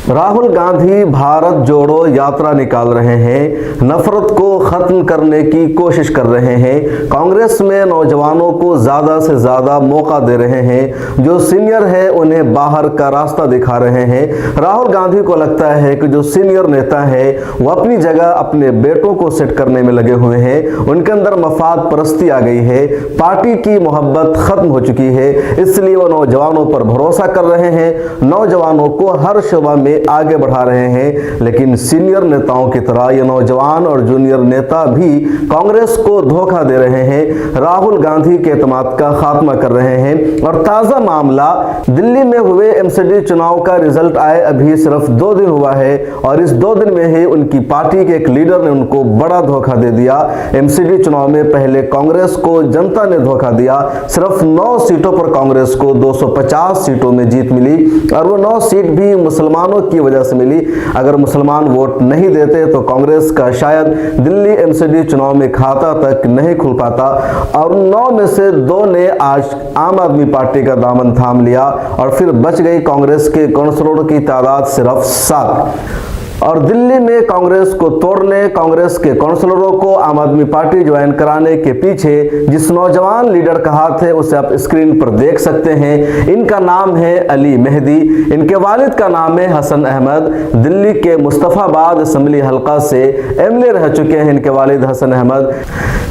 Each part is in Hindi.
राहुल गांधी भारत जोड़ो यात्रा निकाल रहे हैं, नफरत को खत्म करने की कोशिश कर रहे हैं। कांग्रेस में नौजवानों को ज्यादा से ज्यादा मौका दे रहे हैं, जो सीनियर है उन्हें बाहर का रास्ता दिखा रहे हैं। राहुल गांधी को लगता है कि जो सीनियर नेता है वो अपनी जगह अपने बेटों को सेट करने में लगे हुए हैं, उनके अंदर मफाद परस्ती आ गई है, पार्टी की मोहब्बत खत्म हो चुकी है, इसलिए वो नौजवानों पर भरोसा कर रहे हैं, नौजवानों को हर शोबा में आगे बढ़ा रहे हैं। लेकिन सीनियर नेताओं की तरह ये नौजवान और जूनियर नेता भी कांग्रेस को धोखा दे रहे हैं, राहुल गांधी के एतमाद का खात्मा कर रहे हैं। और ताजा मामला, दिल्ली में हुए एमसीडी चुनाव का रिजल्ट आए अभी सिर्फ 2 दिन हुआ है और इस 2 दिन में ही उनकी पार्टी के एक लीडर ने उनको बड़ा धोखा दे दिया। एमसीडी चुनाव में पहले कांग्रेस को जनता ने धोखा दिया, सिर्फ 9 सीटों पर कांग्रेस को 250 सीटों में जीत मिली और वो 9 सीट भी मुसलमानों की वजह से मिली। अगर मुसलमान वोट नहीं देते तो कांग्रेस का शायद दिल्ली एमसीडी चुनाव में खाता तक नहीं खुल पाता। और 9 में से 2 ने आज आम आदमी पार्टी का दामन थाम लिया और फिर बच गई कांग्रेस के काउंसलरों की तादाद सिर्फ 7। और दिल्ली में कांग्रेस को तोड़ने, कांग्रेस के काउंसलरों को आम आदमी पार्टी ज्वाइन कराने के पीछे जिस नौजवान लीडर का हाथ है उसे आप स्क्रीन पर देख सकते हैं। इनका नाम है अली मेहदी, इनके वालिद का नाम है हसन अहमद। दिल्ली के मुस्तफाबाद असेंबली हलका से एमएलए रह चुके हैं इनके वालिद हसन अहमद।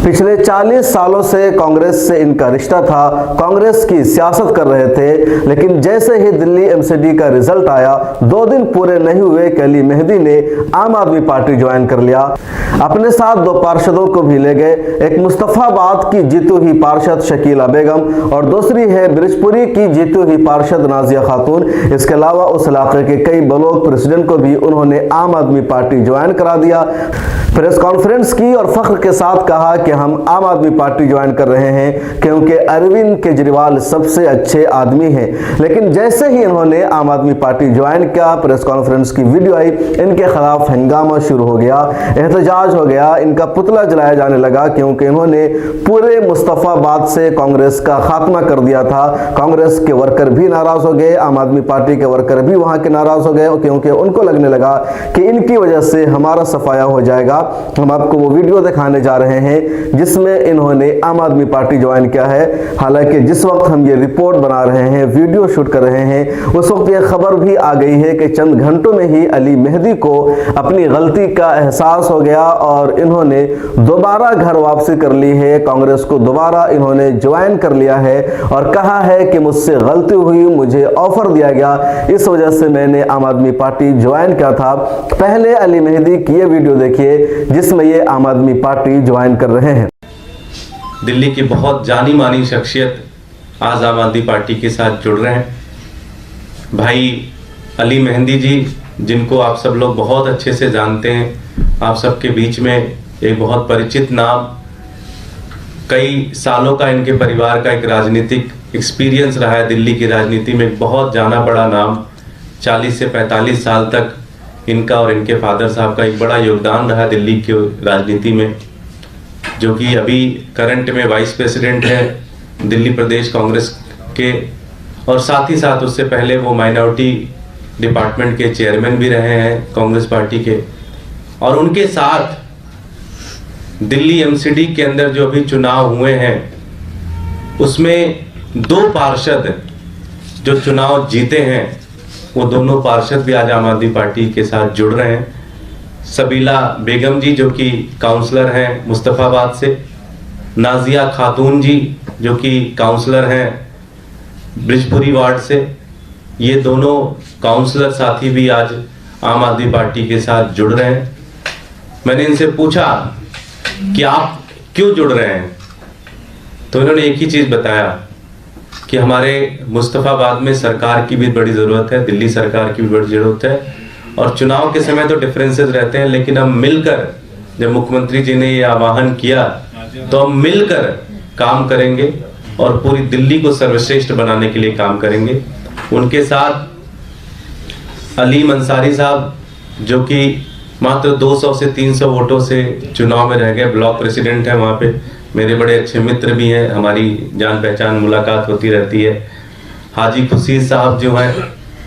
पिछले 40 सालों से कांग्रेस से इनका रिश्ता था, कांग्रेस की सियासत कर रहे थे। लेकिन जैसे ही दिल्ली एमसीडी का रिजल्ट आया, 2 दिन पूरे नहीं हुए कि अली मेहदी ने आम आदमी पार्टी ज्वाइन कर लिया। अपने साथ 2 पार्षदों को भी ले गए, एक मुस्तफाबाद की जीती हुई पार्षद शकीला बेगम और दूसरी है ब्रिजपुरी की जीती हुई पार्षद नाजिया खातून। इसके अलावा उस इलाके के कई ब्लॉक प्रेसिडेंट को भी उन्होंने आम आदमी पार्टी ज्वाइन करा दिया। प्रेस कॉन्फ्रेंस की और फख्र के साथ कहा कि हम आम आदमी पार्टी ज्वाइन कर रहे हैं क्योंकि अरविंद केजरीवाल सबसे अच्छे आदमी हैं। लेकिन जैसे ही इन्होंने आम आदमी पार्टी ज्वाइन किया, प्रेस कॉन्फ्रेंस की वीडियो आई, इनके खिलाफ हंगामा शुरू हो गया, एहतजाज हो गया, इनका पुतला जलाया जाने लगा क्योंकि इन्होंने पूरे मुस्तफाबाद से कांग्रेस का खात्मा कर दिया था। कांग्रेस के वर्कर भी नाराज हो गए, आम आदमी पार्टी के वर्कर भी वहां के नाराज हो गए क्योंकि उनको लगने लगा कि इनकी वजह से हमारा सफाया हो जाएगा। हम आपको वो वीडियो दिखाने जा रहे हैं जिसमें इन्होंने आम आदमी पार्टी ज्वाइन किया है। हालांकि जिस वक्त हम ये रिपोर्ट बना रहे हैं, वीडियो शूट कर रहे हैं, उस वक्त ये खबर भी आ गई है कि चंद घंटों में ही अली मेहदी को अपनी गलती का एहसास हो गया और इन्होंने दोबारा घर वापसी कर ली है, कांग्रेस को दोबारा इन्होंने ज्वाइन कर लिया है और कहा है कि मुझसे गलती हुई, मुझे ऑफर दिया गया, इस वजह से मैंने आम आदमी पार्टी ज्वाइन किया था। पहले अली मेहदी की ये वीडियो देखिए जिसमें ये आम आदमी पार्टी ज्वाइन कर रहे हैं। दिल्ली की बहुत जानी मानी शख्सियत आज आम आदमी पार्टी के साथ जुड़ रहे हैं। भाई अली मेहदी जी, जिनको आप सब लोग बहुत अच्छे से जानते हैं, आप सबके बीच में एक बहुत परिचित नाम, कई सालों का इनके परिवार का एक राजनीतिक एक्सपीरियंस रहा है। दिल्ली की राजनीति में एक बहुत जाना बड़ा नाम, 40 से 45 साल तक इनका और इनके फादर साहब का एक बड़ा योगदान रहा दिल्ली की राजनीति में, जो कि अभी करंट में वाइस प्रेसिडेंट है दिल्ली प्रदेश कांग्रेस के, और साथ ही साथ उससे पहले वो माइनॉरिटी डिपार्टमेंट के चेयरमैन भी रहे हैं कांग्रेस पार्टी के। और उनके साथ दिल्ली एमसीडी के अंदर जो अभी चुनाव हुए हैं उसमें 2 पार्षद जो चुनाव जीते हैं, वो दोनों पार्षद भी आज आम आदमी पार्टी के साथ जुड़ रहे हैं। सबीला बेगम जी जो कि काउंसलर हैं मुस्तफाबाद से, नाजिया खातून जी जो कि काउंसलर हैं ब्रिजपुरी वार्ड से, ये दोनों काउंसलर साथी भी आज आम आदमी पार्टी के साथ जुड़ रहे हैं। मैंने इनसे पूछा कि आप क्यों जुड़ रहे हैं, तो इन्होंने एक ही चीज़ बताया कि हमारे मुस्तफाबाद में सरकार की भी बड़ी ज़रूरत है, दिल्ली सरकार की भी बड़ी ज़रूरत है, और चुनाव के समय तो डिफरेंसेस रहते हैं, लेकिन हम मिलकर, जब मुख्यमंत्री जी ने ये आह्वान किया तो हम मिलकर काम करेंगे और पूरी दिल्ली को सर्वश्रेष्ठ बनाने के लिए काम करेंगे। उनके साथ अलीम अंसारी साहब जो कि मात्र 200 से 300 वोटों से चुनाव में रह गए, ब्लॉक प्रेसिडेंट है वहाँ पे, मेरे बड़े अच्छे मित्र भी हैं, हमारी जान पहचान मुलाकात होती रहती है। हाजी खुशीर साहब जो हैं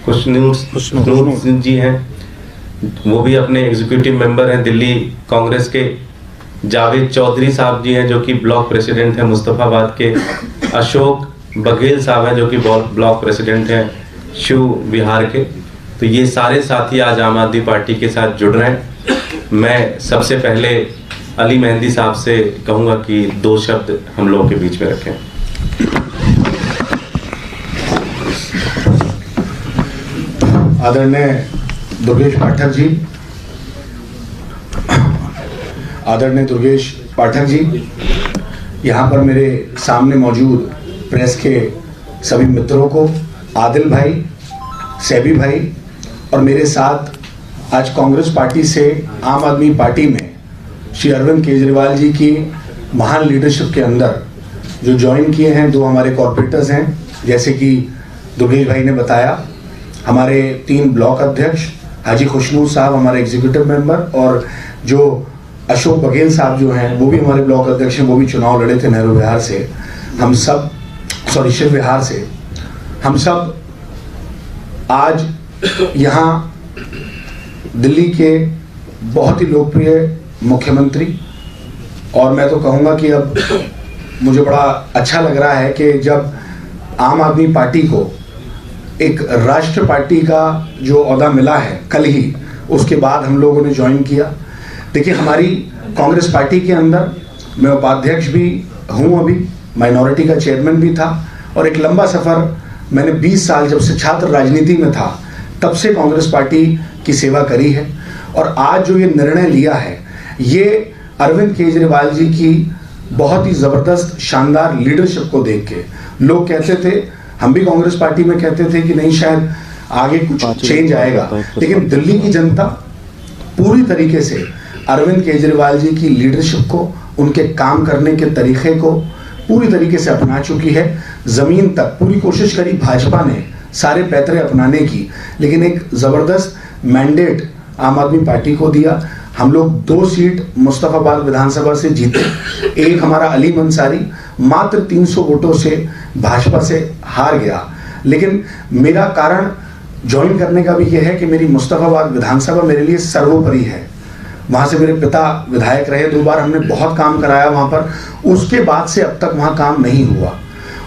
खुशनूर जी हैं, वो भी अपने एग्जीक्यूटिव मेंबर हैं दिल्ली कांग्रेस के। जावेद चौधरी साहब जी हैं जो कि ब्लॉक प्रेसिडेंट हैं मुस्तफ़ाबाद के। अशोक बघेल साहब हैं जो कि ब्लॉक प्रेसिडेंट हैं शिव विहार के। तो ये सारे साथी आज आम आदमी पार्टी के साथ जुड़ रहे हैं। मैं सबसे पहले अली मेहंदी साहब से कहूँगा कि 2 शब्द हम लोगों के बीच में रखें। आदरणीय दुर्गेश पाठक जी, आदरणीय दुर्गेश पाठक जी, यहाँ पर मेरे सामने मौजूद प्रेस के सभी मित्रों को, आदिल भाई, सैबी भाई और मेरे साथ आज कांग्रेस पार्टी से आम आदमी पार्टी में श्री अरविंद केजरीवाल जी की महान लीडरशिप के अंदर जो ज्वाइन किए हैं 2 हमारे कॉर्पोरेटर्स हैं, जैसे कि दुर्गेश भाई ने बताया, हमारे 3 ब्लॉक अध्यक्ष हाजी खुशनूर साहब हमारे एग्जीक्यूटिव मेंबर, और जो अशोक बघेल साहब जो हैं वो भी हमारे ब्लॉक अध्यक्ष हैं, वो भी चुनाव लड़े थे नेहरू विहार से। हम सब शिव विहार से हम सब आज यहाँ दिल्ली के बहुत ही लोकप्रिय मुख्यमंत्री, और मैं तो कहूँगा कि अब मुझे बड़ा अच्छा लग रहा है कि जब आम आदमी पार्टी को एक राष्ट्र पार्टी का जो ओहदा मिला है कल ही, उसके बाद हम लोगों ने ज्वाइन किया। देखिए, हमारी कांग्रेस पार्टी के अंदर मैं उपाध्यक्ष भी हूँ, अभी माइनॉरिटी का चेयरमैन भी था, और एक लंबा सफ़र मैंने 20 साल जब से छात्र राजनीति में था तब से कांग्रेस पार्टी की सेवा करी है। और आज जो ये निर्णय लिया है, ये अरविंद केजरीवाल जी की बहुत ही ज़बरदस्त शानदार लीडरशिप को देख के लोग कहते थे, हम भी कांग्रेस पार्टी में कहते थे कि नहीं शायद आगे कुछ चेंज आएगा, लेकिन दिल्ली की जनता पूरी तरीके से अरविंद केजरीवाल जी की लीडरशिप को, उनके काम करने के तरीके को पूरी तरीके से अपना चुकी है। ज़मीन तक पूरी कोशिश करी भाजपा ने सारे पैतरे अपनाने की, लेकिन एक ज़बरदस्त मैंडेट आम आदमी पार्टी को दिया। हम लोग 2 सीट मुस्तफ़ाबाद विधानसभा से जीते, एक हमारा अली मंसारी मात्र 300 वोटों से भाजपा से हार गया। लेकिन मेरा कारण ज्वाइन करने का भी यह है कि मेरी मुस्तफ़ाबाद विधानसभा मेरे लिए सर्वोपरि है। वहाँ से मेरे पिता विधायक रहे 2 बार, हमने बहुत काम कराया वहाँ पर, उसके बाद से अब तक वहाँ काम नहीं हुआ।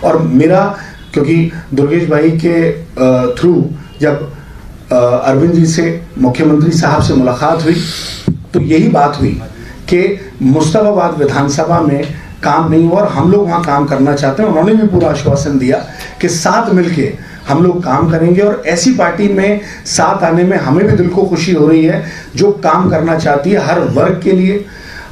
और मेरा, क्योंकि दुर्गेश भाई के थ्रू जब अरविंद जी से, मुख्यमंत्री साहब से मुलाकात हुई, तो यही बात हुई कि मुस्तफ़ाबाद विधानसभा में काम नहीं हुआ और हम लोग वहाँ काम करना चाहते हैं। उन्होंने भी पूरा आश्वासन दिया कि साथ मिलके हम लोग काम करेंगे, और ऐसी पार्टी में साथ आने में हमें भी दिल को खुशी हो रही है जो काम करना चाहती है हर वर्ग के लिए,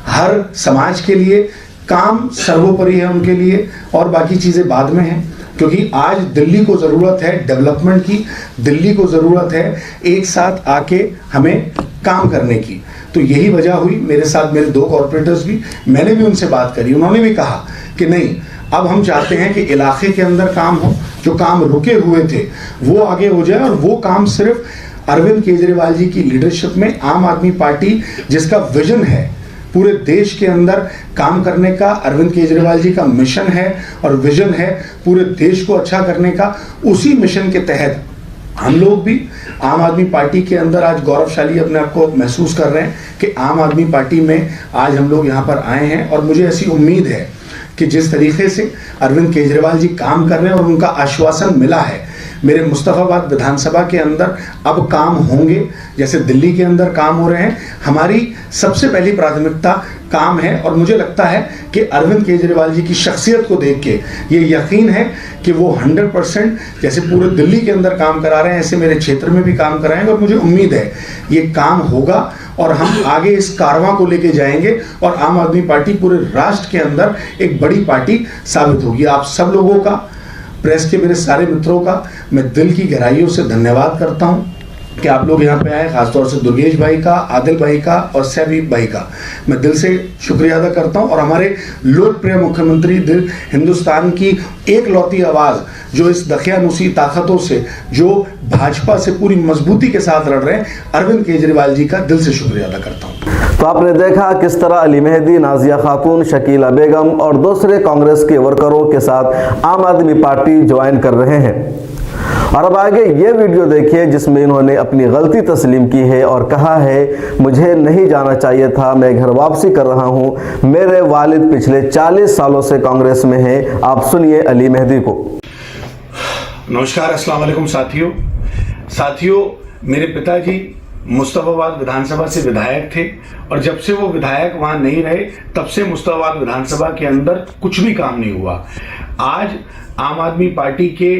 हर समाज के लिए। काम सर्वोपरि है उनके लिए, और बाकी चीज़ें बाद में हैं, क्योंकि आज दिल्ली को ज़रूरत है डेवलपमेंट की, दिल्ली को ज़रूरत है एक साथ आके हमें काम करने की। तो यही वजह हुई। मेरे साथ मेरे 2 कॉर्पोरेटर्स भी, मैंने भी उनसे बात करी, उन्होंने भी कहा कि नहीं, अब हम चाहते हैं कि इलाके के अंदर काम हो, जो काम रुके हुए थे वो आगे हो जाए, और वो काम सिर्फ अरविंद केजरीवाल जी की लीडरशिप में आम आदमी पार्टी जिसका विजन है पूरे देश के अंदर काम करने का, अरविंद केजरीवाल जी का मिशन है और विजन है पूरे देश को अच्छा करने का, उसी मिशन के तहत हम लोग भी आम आदमी पार्टी के अंदर आज गौरवशाली अपने आप को महसूस कर रहे हैं कि आम आदमी पार्टी में आज हम लोग यहाँ पर आए हैं। और मुझे ऐसी उम्मीद है कि जिस तरीके से अरविंद केजरीवाल जी काम कर रहे हैं और उनका आश्वासन मिला है, मेरे मुस्तफ़ाबाद विधानसभा के अंदर अब काम होंगे जैसे दिल्ली के अंदर काम हो रहे हैं। हमारी सबसे पहली प्राथमिकता काम है, और मुझे लगता है कि अरविंद केजरीवाल जी की शख्सियत को देख के ये यकीन है कि वो 100% जैसे पूरे दिल्ली के अंदर काम करा रहे हैं, ऐसे मेरे क्षेत्र में भी काम कराएंगे। और मुझे उम्मीद है ये काम होगा और हम आगे इस कारवां को लेके जाएंगे, और आम आदमी पार्टी पूरे राष्ट्र के अंदर एक बड़ी पार्टी साबित होगी। आप सब लोगों का, प्रेस के मेरे सारे मित्रों का मैं दिल की गहराइयों से धन्यवाद करता हूं कि आप लोग यहाँ पे आए। खासतौर से दुर्गेश भाई का, आदिल भाई का और सैबी भाई का मैं दिल से शुक्रिया अदा करता हूँ। और हमारे लोकप्रिय मुख्यमंत्री, दिल हिंदुस्तान की एक लौती आवाज़ जो इस दखियानुसी ताकतों से, जो भाजपा से पूरी मजबूती के साथ लड़ रहे हैं, अरविंद केजरीवाल जी का दिल से शुक्रिया अदा करता हूँ। तो आपने देखा किस तरह अली मेहंदी, नाजिया खातून, शकीला बेगम और दूसरे कांग्रेस के वर्करों के साथ आम आदमी पार्टी ज्वाइन कर रहे हैं। और अब आगे ये वीडियो देखिए जिसमें इन्होंने अपनी गलती तस्लीम की है और कहा है मुझे नहीं जाना चाहिए था, मैं घर वापसी कर रहा हूं, मेरे वालिद पिछले 40 सालों से कांग्रेस में हैं। आप सुनिए अली मेहदी को। नमस्कार, अस्सलाम वालेकुम साथियों, मेरे पिताजी मुस्तफाबाद विधानसभा से विधायक थे और जब से वो विधायक वहां नहीं रहे तब से मुस्तफाबाद विधानसभा के अंदर कुछ भी काम नहीं हुआ। आज आम आदमी पार्टी के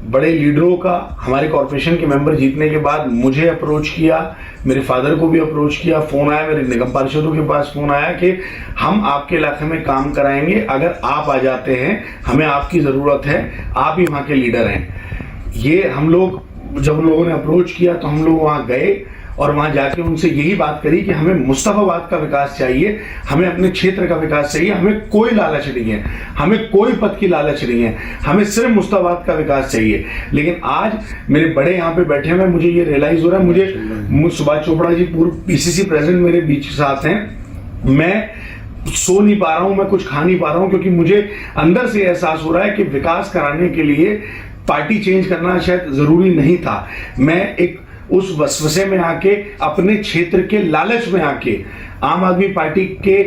बड़े लीडरों का हमारे कॉरपोरेशन के मेंबर जीतने के बाद मुझे अप्रोच किया, मेरे फादर को भी अप्रोच किया, फोन आया, मेरे निगम पार्षदों के पास फोन आया कि हम आपके इलाके में काम कराएंगे, अगर आप आ जाते हैं, हमें आपकी ज़रूरत है, आप ही वहाँ के लीडर हैं। ये हम लोग जब लोगों ने अप्रोच किया तो हम लोग वहाँ गए और वहां जाके उनसे यही बात करी कि हमें मुस्तफाबाद का विकास चाहिए, हमें अपने क्षेत्र का विकास चाहिए, हमें कोई लालच नहीं है, हमें कोई पद की लालच नहीं है, हमें सिर्फ मुस्तफाबाद का विकास चाहिए। लेकिन आज मेरे बड़े यहाँ पे बैठे हुए, मुझे ये रियलाइज हो रहा है, मुझे सुभाष चोपड़ा जी पूर्व पीसीसी प्रेसिडेंट मेरे बीच साथ हैं, मैं सो नहीं पा रहा हूं, मैं कुछ खा नहीं पा रहा हूं, क्योंकि मुझे अंदर से एहसास हो रहा है कि विकास कराने के लिए पार्टी चेंज करना शायद जरूरी नहीं था। मैं एक उस वसवसे में आके, अपने क्षेत्र के लालच में आके आम आदमी पार्टी के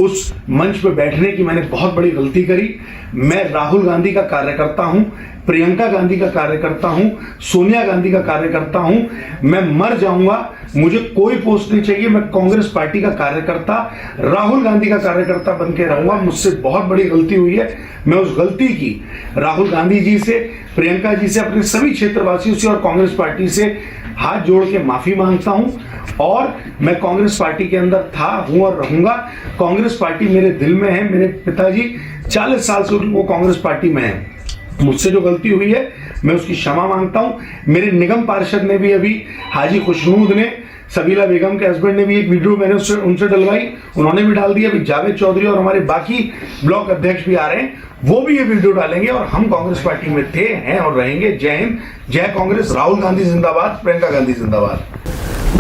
उस मंच पर बैठने की मैंने बहुत बड़ी गलती करी। मैं राहुल गांधी का कार्यकर्ता हूं, प्रियंका गांधी का कार्यकर्ता हूं, सोनिया गांधी का कार्यकर्ता हूं। मैं मर जाऊंगा, मुझे कोई पोस्ट नहीं चाहिए, मैं कांग्रेस पार्टी का कार्यकर्ता, राहुल गांधी का कार्यकर्ता बन के रहूंगा। मुझसे बहुत बड़ी गलती हुई है, मैं उस गलती की राहुल गांधी जी से, प्रियंका जी से, अपने सभी क्षेत्रवासियों से और कांग्रेस पार्टी से हाथ जोड़ के माफी मांगता हूं। और मैं कांग्रेस पार्टी के अंदर था, हूं और रहूंगा। कांग्रेस पार्टी मेरे दिल में है, मेरे पिताजी 40 साल से वो कांग्रेस पार्टी में है। मुझसे जो गलती हुई है मैं उसकी क्षमा मांगता हूं। मेरे निगम पार्षद ने भी अभी, हाजी खुशनूद ने, सबीला बेगम के हस्बैंड ने भी एक वीडियो मैंने उनसे डलवाई, उन्होंने भी डाल दिया। अभी जावेद चौधरी और हमारे बाकी ब्लॉक अध्यक्ष भी आ रहे हैं, वो भी ये वीडियो डालेंगे। और हम कांग्रेस पार्टी में थे, हैं और रहेंगे। जय हिंद, जय कांग्रेस, राहुल गांधी जिंदाबाद, प्रियंका गांधी जिंदाबाद।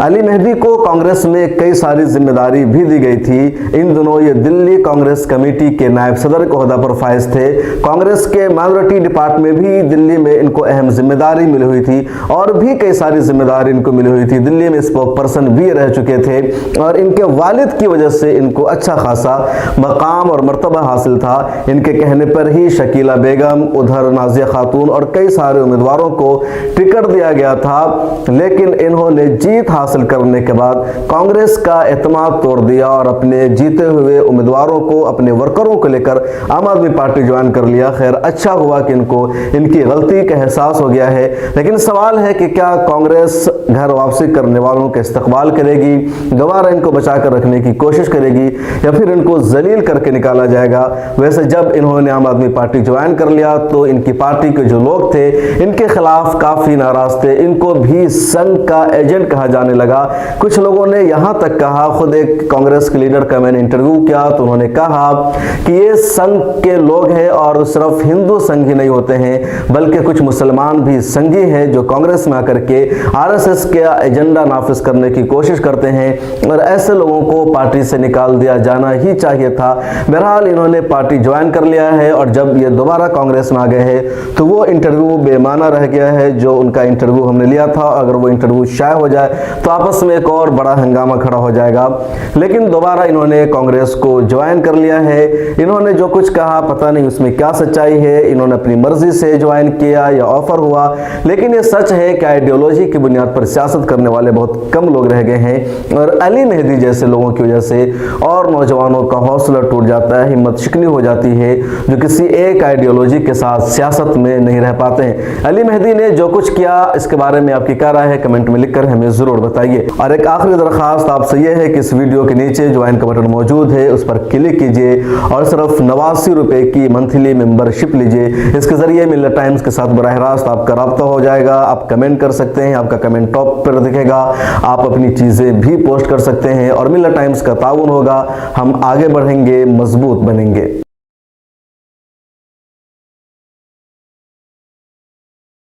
अली मेहदी को कांग्रेस में कई सारी जिम्मेदारी भी दी गई थी। इन दिनों ये दिल्ली कांग्रेस कमेटी के नायब सदर के ओहदा पर फाइज थे। कांग्रेस के माइनॉरिटी डिपार्टमेंट में भी दिल्ली में इनको अहम जिम्मेदारी मिली हुई थी और भी कई सारी जिम्मेदारी इनको मिली हुई थी। दिल्ली में स्पोक पर्सन भी रह चुके थे और इनके वालिद की वजह से इनको अच्छा खासा मकाम और मर्तबा हासिल था। इनके कहने पर ही शकीला बेगम, उधर नाजिया खातून और कई सारे उम्मीदवारों को टिकट दिया गया था। लेकिन इन्होंने जीत हासिल करने के बाद कांग्रेस का एतमाद तोड़ दिया और अपने जीते हुए उम्मीदवारों को, अपने वर्करों को लेकर आम आदमी पार्टी ज्वाइन कर लिया। खैर, अच्छा हुआ कि इनको इनकी गलती का एहसास हो गया है। लेकिन सवाल है कि क्या कांग्रेस घर वापसी करने वालों का इस्तकबाल करेगी, दोबारा इनको बचा कर रखने की कोशिश करेगी या फिर इनको जलील करके निकाला जाएगा। वैसे जब इन्होंने आम आदमी पार्टी ज्वाइन कर लिया तो इनकी पार्टी के जो लोग थे इनके खिलाफ काफी नाराज थे। इनको भी संघ का एजेंट कहा जाने लगा। कुछ लोगों ने यहां तक कहा, खुद एक कांग्रेस के लीडर का मैंने इंटरव्यू किया तो उन्होंने कहा कि ये संघ के लोग हैं और सिर्फ हिंदू संघी नहीं होते हैं बल्कि कुछ मुसलमान भी संघी हैं जो कांग्रेस में आकर के आरएसएस के एजेंडा नाफिज करने की कोशिश करते हैं और ऐसे लोगों को पार्टी से निकाल दिया जाना ही चाहिए था। बहरहाल इन्होंने पार्टी ज्वाइन कर लिया है और जब ये दोबारा कांग्रेस में आ गए हैं तो वो इंटरव्यू बेमाना रह गया है जो उनका इंटरव्यू हमने लिया था। अगर वो इंटरव्यू शाये हो जाए तो आपस में एक और बड़ा हंगामा खड़ा हो जाएगा। लेकिन दोबारा इन्होंने कांग्रेस को ज्वाइन कर लिया है। इन्होंने जो कुछ कहा पता नहीं उसमें क्या सच्चाई है, इन्होंने अपनी मर्जी से ज्वाइन किया या ऑफर हुआ, लेकिन ये सच है कि आइडियोलॉजी की बुनियाद पर सियासत करने वाले बहुत कम लोग रह गए हैं और अली मेहदी जैसे लोगों की वजह से और नौजवानों का हौसला टूट जाता है, हिम्मत शिकनी हो जाती है जो किसी एक आइडियोलॉजी के साथ सियासत में नहीं रह पाते हैं। अली मेहदी ने जो कुछ किया इसके बारे में आपकी क्या राय है कमेंट में लिखकर हमें जरूर बताइए। और एक आखिरी दरखास्त आपसे यह है कि इस वीडियो के नीचे ज्वाइन का बटन मौजूद है, उस पर क्लिक कीजिए और सिर्फ 89 रुपए की मंथली मेंबरशिप लीजिए। इसके जरिए मिल्लत टाइम्स के साथ बराह रास्त आपका राब्ता हो जाएगा। आप कमेंट कर सकते हैं, आपका कमेंट टॉप पर दिखेगा, आप अपनी चीजें भी पोस्ट कर सकते हैं और मिल्लत टाइम्स का ताउन होगा। हम आगे बढ़ेंगे, मजबूत बनेंगे।